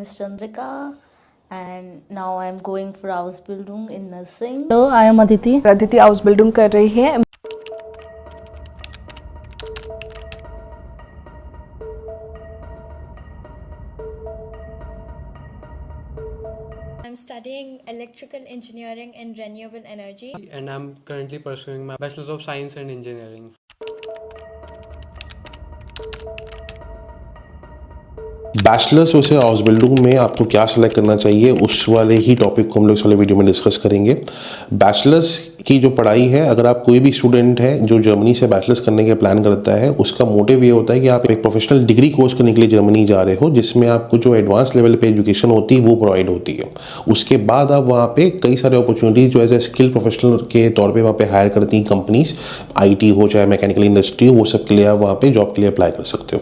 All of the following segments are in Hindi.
is Chandrika and now I am going for Ausbildung in nursing. Hello, I am Aditi. Aditi आउसबिल्डिंग कर रही है। I'm studying electrical engineering and renewable energy. And I'm currently pursuing my Bachelors of Science and Engineering. Bachelors वैसे आउसबिल्डिंग में आपको क्या सेलेक्ट करना चाहिए, उस वाले ही टॉपिक को हम लोग इस वाले वीडियो में डिस्कस करेंगे। बैचलर्स की जो पढ़ाई है, अगर आप कोई भी स्टूडेंट है जो जर्मनी से बैचलर्स करने के प्लान करता है, उसका मोटिव ये होता है कि आप एक प्रोफेशनल डिग्री कोर्स करने के लिए जर्मनी जा रहे हो, जिसमें आपको जो एडवांस लेवल पे एजुकेशन होती है वो प्रोवाइड होती है। उसके बाद आप वहाँ पे कई सारे अपॉर्चुनिटीज़ जो एज ए स्किल प्रोफेशनल के तौर पर वहाँ पे हायर करती हैं कंपनीज, IT हो चाहे मैकेनिकल इंडस्ट्री हो, वो सब के लिए आप वहाँ पे जॉब के लिए अप्लाई कर सकते हो।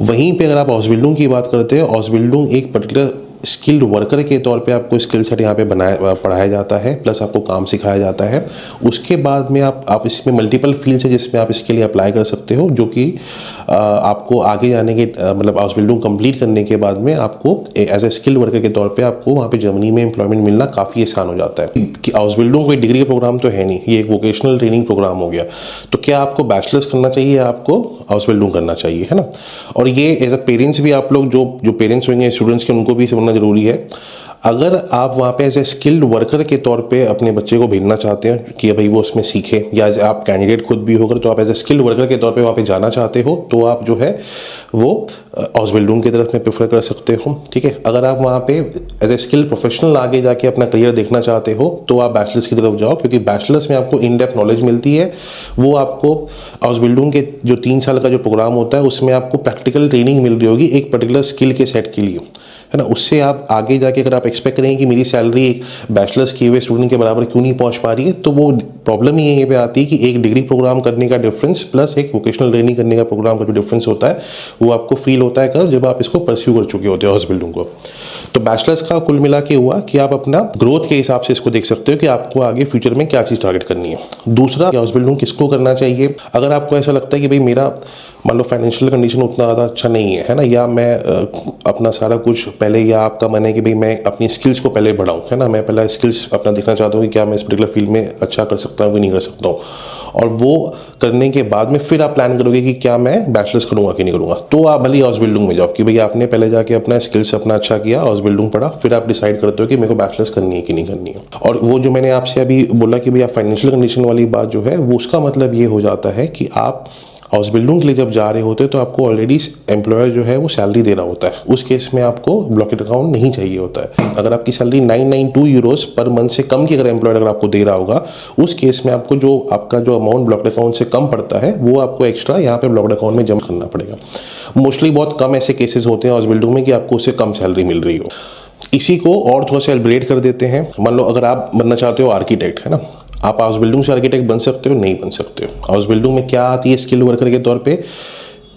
वहीं पे अगर आप आउसबिल्डिंग की बात करते हैं, आउसबिल्डिंग एक पर्टिकुलर स्किल्ड वर्कर के तौर पे आपको स्किल सेट यहाँ पे पढ़ाया जाता है, प्लस आपको काम सिखाया जाता है। उसके बाद में आप इसमें मल्टीपल फील्ड्स है जिसमें आप इसके लिए अप्लाई कर सकते हो, जो कि आपको आगे जाने के मतलब आउसबिल्डिंग कंप्लीट करने के बाद में आपको एज ए स्किल्ड वर्कर के तौर पे आपको वहाँ पे जर्मनी में एम्प्लॉयमेंट मिलना काफ़ी आसान हो जाता है। कि आउसबिल्डिंग कोई डिग्री का प्रोग्राम तो है नहीं, ये एक वोकेशनल ट्रेनिंग प्रोग्राम हो गया। तो क्या आपको बैचलर्स करना चाहिए या आपको आउसबिल्डिंग करना चाहिए, है ना। और ये एज अ पेरेंट्स भी आप लोग जो पेरेंट्स होंगे स्टूडेंट्स के, उनको भी समझना जरूरी है। अगर आप वहाँ पे एज ए स्किल्ड वर्कर के तौर पे अपने बच्चे को भेजना चाहते हैं कि भाई वो उसमें सीखे, या आप कैंडिडेट खुद भी होकर तो आप एज ए स्किल्ड वर्कर के तौर पे वहाँ पे जाना चाहते हो, तो आप जो है वो आउसबिल्डिंग की तरफ में प्रेफर कर सकते हो, ठीक है। अगर आप वहाँ पे एज ए स्किल्ड प्रोफेशनल आगे जाके अपना करियर देखना चाहते हो, तो आप बैचलर्स की तरफ जाओ, क्योंकि बैचलर्स में आपको इन डेप्थ नॉलेज मिलती है। वो आपको आउसबिल्डिंग के जो 3 साल का जो प्रोग्राम होता है, उसमें आपको प्रैक्टिकल ट्रेनिंग मिल रही होगी एक पर्टिकुलर स्किल के सेट के लिए, है ना। उससे आप आगे जाके अगर आप एक्सपेक्ट करें कि मेरी सैलरी एक बैचलर्स किए हुए स्टूडेंट के बराबर क्यों नहीं पहुंच पा रही है, तो वो प्रॉब्लम ही यहीं पे आती है कि एक डिग्री प्रोग्राम करने का डिफरेंस प्लस एक वोकेशनल ट्रेनिंग करने का प्रोग्राम का जो डिफरेंस होता है, वो आपको फील होता है कब, जब आप इसको परस्यू कर चुके होते हो आउसबिल्डिंग को। तो बैचलर्स का कुल मिला के हुआ कि आप अपना ग्रोथ के हिसाब से इसको देख सकते हो कि आपको आगे फ्यूचर में क्या चीज़ टारगेट करनी है। दूसरा, आउसबिल्डिंग किसको करना चाहिए, अगर आपको ऐसा लगता है कि भाई मेरा मान लो फाइनेंशियल कंडीशन उतना ज़्यादा अच्छा नहीं है ना, या मैं अपना सारा कुछ पहले, या आपका मन है कि भाई मैं अपनी स्किल्स को पहले बढ़ाऊं, है ना, मैं पहले स्किल्स अपना देखना चाहता हूँ कि क्या मैं इस पर्टिकुलर फील्ड में अच्छा कर सकता हूँ कि नहीं कर सकता हूँ, और वो करने के बाद में फिर आप प्लान करोगे कि क्या मैं बैचलर्स करूँगा कि नहीं करूँगा, तो आप भले आउसबिल्डिंग में जाओ कि भाई आपने पहले जाके अपना स्किल्स अपना अच्छा किया, आउसबिल्डिंग पढ़ा, फिर आप डिसाइड करते हो कि मेरे को बैचलर्स करनी है कि नहीं करनी है। और वो जो मैंने आपसे अभी बोला कि भाई आप फाइनेंशियल कंडीशन वाली बात जो है, वो उसका मतलब ये हो जाता है कि आप आउसबिल्डिंग के लिए जब जा रहे होते हैं तो आपको ऑलरेडी एम्प्लॉयर जो है वो सैलरी दे रहा होता है। उस केस में आपको ब्लॉकेड अकाउंट नहीं चाहिए होता है। अगर आपकी सैलरी 992 यूरोस पर मंथ से कम की अगर एम्प्लॉयर अगर आपको दे रहा होगा, उस केस में आपको जो आपका जो अमाउंट ब्लॉकेड अकाउंट से कम पड़ता है, वो आपको एक्स्ट्रा यहाँ पे ब्लॉकेड अकाउंट में जमा करना पड़ेगा। मोस्टली बहुत कम ऐसे केसेस होते हैं आउसबिल्डिंग में कि आपको उससे कम सैलरी मिल रही हो। इसी को और थोड़ा सा एलिब्रेट कर देते हैं। मान लो अगर आप बनना चाहते हो आर्किटेक्ट, है ना, आप आउसबिल्डिंग से आर्किटेक्ट बन सकते हो, नहीं बन सकते हो। आउसबिल्डिंग में क्या आती है स्किल वर्कर के तौर पे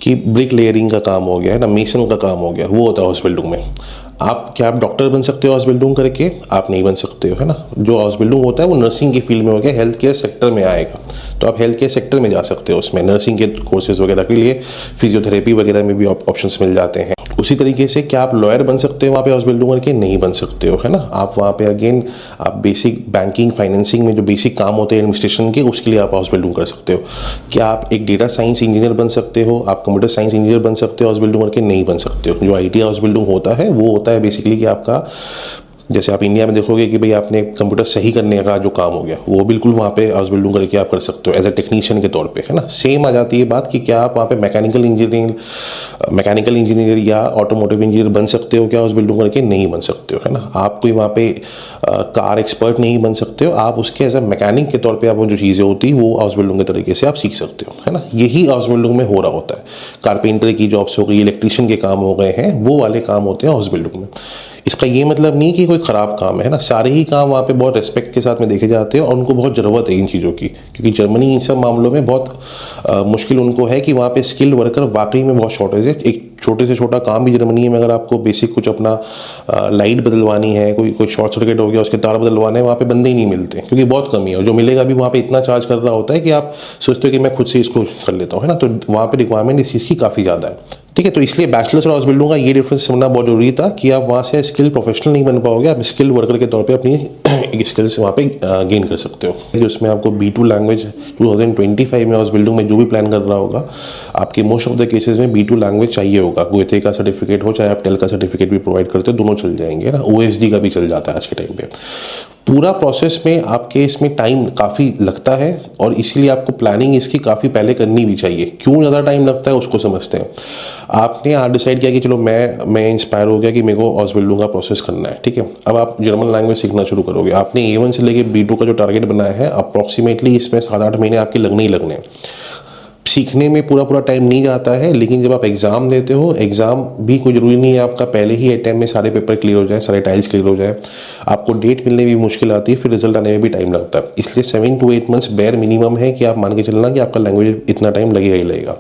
कि ब्रिक लेयरिंग का काम हो गया, है ना, मेसन का काम हो गया, वो होता है आउसबिल्डिंग में। आप डॉक्टर बन सकते हो आउसबिल्डिंग करके, आप नहीं बन सकते हो, है ना। जो आउसबिल्डिंग होता है वो नर्सिंग की फील्ड में हो गया, हेल्थ केयर सेक्टर में आएगा, तो आप हेल्थ केयर सेक्टर में जा सकते हो। उसमें नर्सिंग के कोर्सेज वगैरह के लिए फिजियोथेरेपी वगैरह में भी ऑप्शंस मिल जाते हैं। उसी तरीके से क्या आप लॉयर बन सकते हो वहाँ पे आउसबिल्डिंग करके, नहीं बन सकते हो, है ना। आप वहाँ पे अगेन आप बेसिक बैंकिंग फाइनेंसिंग में जो बेसिक काम होते हैं एडमिनिस्ट्रेशन के, उसके लिए आप आउसबिल्डिंग कर सकते हो। क्या आप एक डेटा साइंस इंजीनियर बन सकते हो, आप कंप्यूटर साइंस इंजीनियर बन सकते हो आउसबिल्डिंग करके, नहीं बन सकते हो। जो IT आउसबिल्डिंग होता है वो होता है बेसिकली कि आपका, जैसे आप इंडिया में देखोगे कि भाई आपने कंप्यूटर सही करने का जो काम हो गया, वो बिल्कुल वहाँ पे आउसबिल्डिंग करके आप कर सकते हो एज ए टेक्नीशियन के तौर पे, है ना। सेम आ जाती है बात कि क्या आप वहाँ पे मैकेनिकल इंजीनियर या ऑटोमोटिव इंजीनियर बन सकते हो क्या आउसबिल्डिंग करके, नहीं बन सकते हो, है ना। आप कोई वहाँ पे कार एक्सपर्ट नहीं बन सकते हो, आप उसके एज ए मैकेनिक के तौर पर आप जो चीज़ें होती है वो आउसबिल्डिंग के तरीके से आप सीख सकते हो, है ना। यही आउसबिल्डिंग में हो रहा होता है। कारपेंटर की जॉब्स हो गई, इलेक्ट्रीशियन के काम हो गए हैं, वो वाले काम होते हैं आउसबिल्डिंग में। इसका ये मतलब नहीं कि कोई ख़राब काम है ना, सारे ही काम वहाँ पे बहुत रिस्पेक्ट के साथ में देखे जाते हैं और उनको बहुत ज़रूरत है इन चीज़ों की, क्योंकि जर्मनी इन सब मामलों में बहुत मुश्किल उनको है कि वहाँ पे स्किल्ड वर्कर वाकई में बहुत शॉर्टेज है। एक छोटे से छोटा काम भी जर्मनी में अगर आपको बेसिक कुछ अपना लाइट बदलवानी है, कोई शॉर्ट सर्किट हो गया उसके तार बदलवाने हैं, वहाँ पे बंदे ही नहीं मिलते क्योंकि बहुत कमी है। और जो मिलेगा भी वहाँ पे इतना चार्ज कर रहा होता है कि आप सोचते हो कि मैं खुद से इसको कर लेता हूँ, है ना। तो वहाँ पे रिक्वायरमेंट इस चीज़ की काफ़ी ज़्यादा है। ठीक है। तो इसलिए बैचलर्स और हाउसबिल्डिंग का ये डिफरेंस समझना बहुत जरूरी था कि आप वहाँ से स्किल प्रोफेशनल नहीं बन पाओगे, आप स्किल वर्कर के तौर पे अपनी स्किल्स वहाँ पे गेन कर सकते हो। उसमें आपको B2 लैंग्वेज 2025 में हाउसबिल्डिंग में जो भी प्लान कर रहा होगा, आपके मोस्ट ऑफ द केसेस में B2 लैंग्वेज चाहिए होगा। गोएथे का सर्टिफिकेट हो, चाहे आप टेल का सर्टिफिकेट भी प्रोवाइड करते हो, दोनों चल जाएंगे ना। OSD का भी चल जाता है आज के टाइम पे। पूरा प्रोसेस में आपके इसमें टाइम काफ़ी लगता है और इसीलिए आपको प्लानिंग इसकी काफ़ी पहले करनी भी चाहिए। क्यों ज़्यादा टाइम लगता है उसको समझते हैं। आपने आज डिसाइड किया कि चलो मैं इंस्पायर हो गया कि मेरे को हाउसबिल्डिंग का प्रोसेस करना है, ठीक है। अब आप जर्मन लैंग्वेज सीखना शुरू करोगे। आपने A1 से लेके B2 का जो टारगेट बनाया है, अप्रॉक्सीमेटली इसमें 7-8 महीने आपके लगने ही लगने हैं। सीखने में पूरा टाइम नहीं जाता है, लेकिन जब आप एग्ज़ाम देते हो, एग्ज़ाम भी कोई ज़रूरी नहीं है आपका पहले ही अटेम्प्ट में सारे पेपर क्लियर हो जाए, सारे टाइल्स क्लियर हो जाए। आपको डेट मिलने में भी मुश्किल आती है, फिर रिजल्ट आने में भी टाइम लगता है। इसलिए 7 to 8 मंथ्स बेयर मिनिमम है कि आप मान के चलना कि आपका लैंग्वेज इतना टाइम लगेगा ही लगेगा।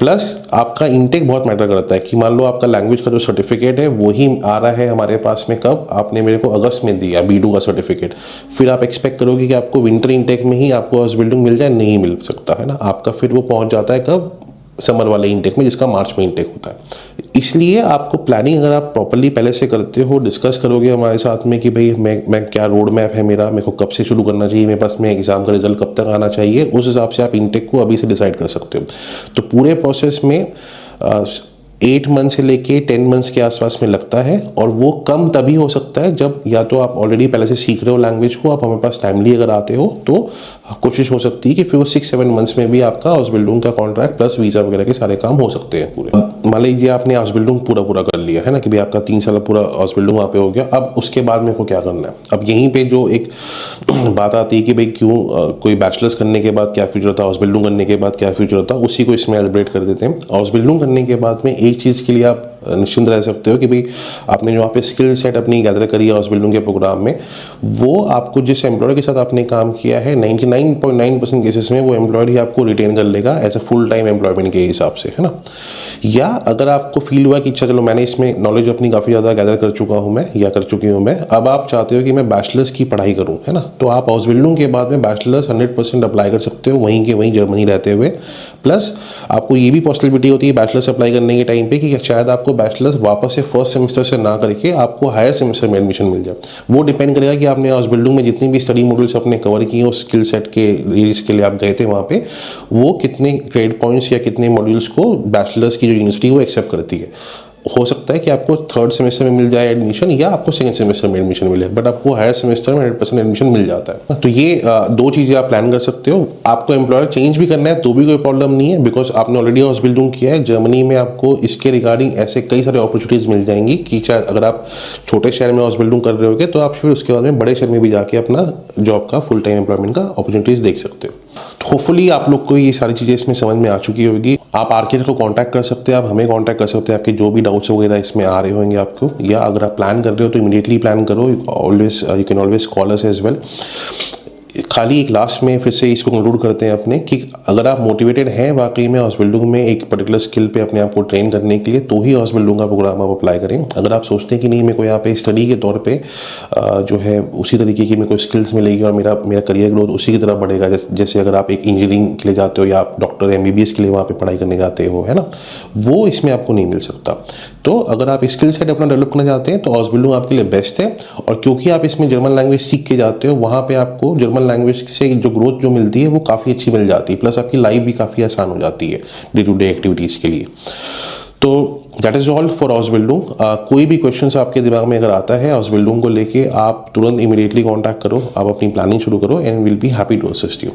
प्लस आपका इंटेक बहुत मैटर करता है कि मान लो आपका लैंग्वेज का जो सर्टिफिकेट है वही आ रहा है हमारे पास में, कब आपने मेरे को अगस्त में दिया B2 का सर्टिफिकेट, फिर आप एक्सपेक्ट करोगे कि आपको विंटर इंटेक में ही आपको हाउसबिल्डिंग मिल जाए, नहीं मिल सकता है ना। आपका फिर वो पहुंच जाता है कब, समर वाले इंटेक में, जिसका मार्च में इंटेक होता है। इसलिए आपको प्लानिंग अगर आप प्रॉपर्ली पहले से करते हो, डिस्कस करोगे हमारे साथ में कि भाई मैं क्या रोड मैप है मेरा, मेरे को कब से शुरू करना चाहिए, मेरे पास में एग्जाम का रिजल्ट कब तक आना चाहिए, उस हिसाब से आप इंटेक को अभी से डिसाइड कर सकते हो। तो पूरे प्रोसेस में 8 मंथ से लेके 10 मंथ्स के आसपास में लगता है, और वो कम तभी हो सकता है जब या तो आप ऑलरेडी पहले से सीख रहे हो लैंग्वेज को, आप हमारे पास टाइमली अगर आते हो, तो कोशिश हो सकती है कि फिर वो 6-7 मंथ्स में भी आपका हाउसबिल्डिंग का कॉन्ट्रैक्ट प्लस वीज़ा वगैरह के सारे काम हो सकते हैं पूरे। मान लीजिए आपने हाउसबिल्डिंग पूरा कर लिया है ना, कि भाई आपका 3 साल पूरा हाउसबिल्डिंग वहाँ पे हो गया। अब उसके बाद मेरे को क्या करना है, अब यहीं पे जो एक बात आती है कि भाई क्यों कोई बैचलर्स करने के बाद क्या फ्यूचर था, हाउसबिल्डिंग करने के बाद क्या फ्यूचर था, उसी को इसमें एलिब्रेट कर देते हैं। हाउसबिल्डिंग करने के बाद में एक चीज़ के लिए आप निश्चिंत रह सकते हो कि भाई आपने जो वहाँ पे स्किल सेट अपनी गैदर करी है हाउसबिल्डिंग के प्रोग्राम में, वो आपको जिस एम्प्लॉयर के साथ आपने काम किया है 99.9% केसेस में वो एम्प्लॉयर ही आपको रिटेन कर लेगा as a full time employment के हिसाब से, है ना। या अगर आपको फील हुआ कि चलो मैंने इसमें नॉलेज अपनी काफ़ी ज़्यादा गैदर कर चुका हूँ मैं, या कर चुकी हूँ मैं, अब आप चाहते हो कि मैं बैचलर्स की पढ़ाई करूँ, है ना, तो आप हाउसबिल्डिंग के बाद में बैचलर्स 100% अप्लाई कर सकते हो वहीं के वहीं जर्मनी रहते हुए। प्लस आपको ये भी पॉसिबिलिटी होती है बैचलर्स अप्लाई करने के टाइम पे कि शायद आपको बैचलर्स वापस से फर्स्ट सेमेस्टर से ना करके आपको हायर सेमेस्टर में एडमिशन मिल जाए। वो डिपेंड करेगा कि आपने हाउसबिल्डिंग में जितनी भी स्टडी मॉड्यूल्स आपने कवर किए उस स्किल सेट के जिसके लिए आप गए थे वहाँ पे, वो कितने क्रेडिट पॉइंट्स या कितने मॉड्यूल्स को बैचलर्स की जो यूनिवर्सिटी वो एक्सेप्ट करती है। हो सकता है कि आपको 3rd सेमेस्टर में मिल जाए एडमिशन, या आपको 2nd सेमेस्टर में एडमिशन मिले, बट आपको हायर सेमेस्टर में 100% एडमिशन मिल जाता है। तो ये 2 चीज़ें आप प्लान कर सकते हो। आपको एम्प्लॉयर चेंज भी करना है तो भी कोई प्रॉब्लम नहीं है, बिकॉज आपने ऑलरेडी हाउसबिल्डिंग किया है जर्मनी में। आपको इसके रिगार्डिंग ऐसे कई सारे अपॉर्चुनिटीज़ मिल जाएंगी कि चाहे अगर आप छोटे शहर में हाउसबिल्डिंग कर रहे होगे तो आप फिर उसके बाद में बड़े शहर में भी जाके अपना जॉब का फुल टाइम एम्प्लॉयमेंट का अपॉर्चुनिटीज़ देख सकते हो। तो होपफुली आप लोग को ये सारी चीज़ें इसमें समझ में आ चुकी होगी। आप आरकेआर को कांटेक्ट कर सकते हैं, आप हमें कांटेक्ट कर सकते हैं, आपके जो भी डाउट्स वगैरह इसमें आ रहे होंगे आपको, या अगर आप प्लान कर रहे हो तो इमीडिएटली प्लान करो। Always you can always call us as well. खाली एक लास्ट में फिर से इसको कंक्लूड करते हैं अपने कि अगर आप मोटिवेटेड हैं वाकई में हाउसबिल्डिंग में एक पर्टिकुलर स्किल पे अपने आप को ट्रेन करने के लिए, तो ही हाउसबिल्डिंग का प्रोग्राम आप अप्लाई करें। अगर आप सोचते हैं कि नहीं मेरे को यहाँ पे स्टडी के तौर पे जो है उसी तरीके की मेरे को स्किल्स मिलेगी और मेरा करियर ग्रोथ उसी की तरफ बढ़ेगा, जैसे अगर आप एक इंजीनियरिंग के लिए जाते हो या आप डॉक्टर MBBS के लिए वहाँ पर पढ़ाई करने जाते हो, है ना, वो इसमें आपको नहीं मिल सकता। तो अगर आप स्किल सेट अपना डेवलप करना चाहते हैं तो हाउसबिल्डिंग आपके लिए बेस्ट है। और क्योंकि आप इसमें जर्मन लैंग्वेज सीख के जाते हो, वहाँ पे आपको जर्मन लैंग्वेज से जो ग्रोथ जो मिलती है वो काफ़ी अच्छी मिल जाती है, प्लस आपकी लाइफ भी काफ़ी आसान हो जाती है डे टू डे एक्टिविटीज़ के लिए। तो दैट इज़ ऑल फॉर हाउसबिल्डिंग। कोई भी क्वेश्चंस आपके दिमाग में अगर आता है हाउसबिल्डिंग को लेके, आप तुरंत इमीडिएटली कॉन्टैक्ट करो, आप अपनी प्लानिंग शुरू करो, and will be happy to assist you.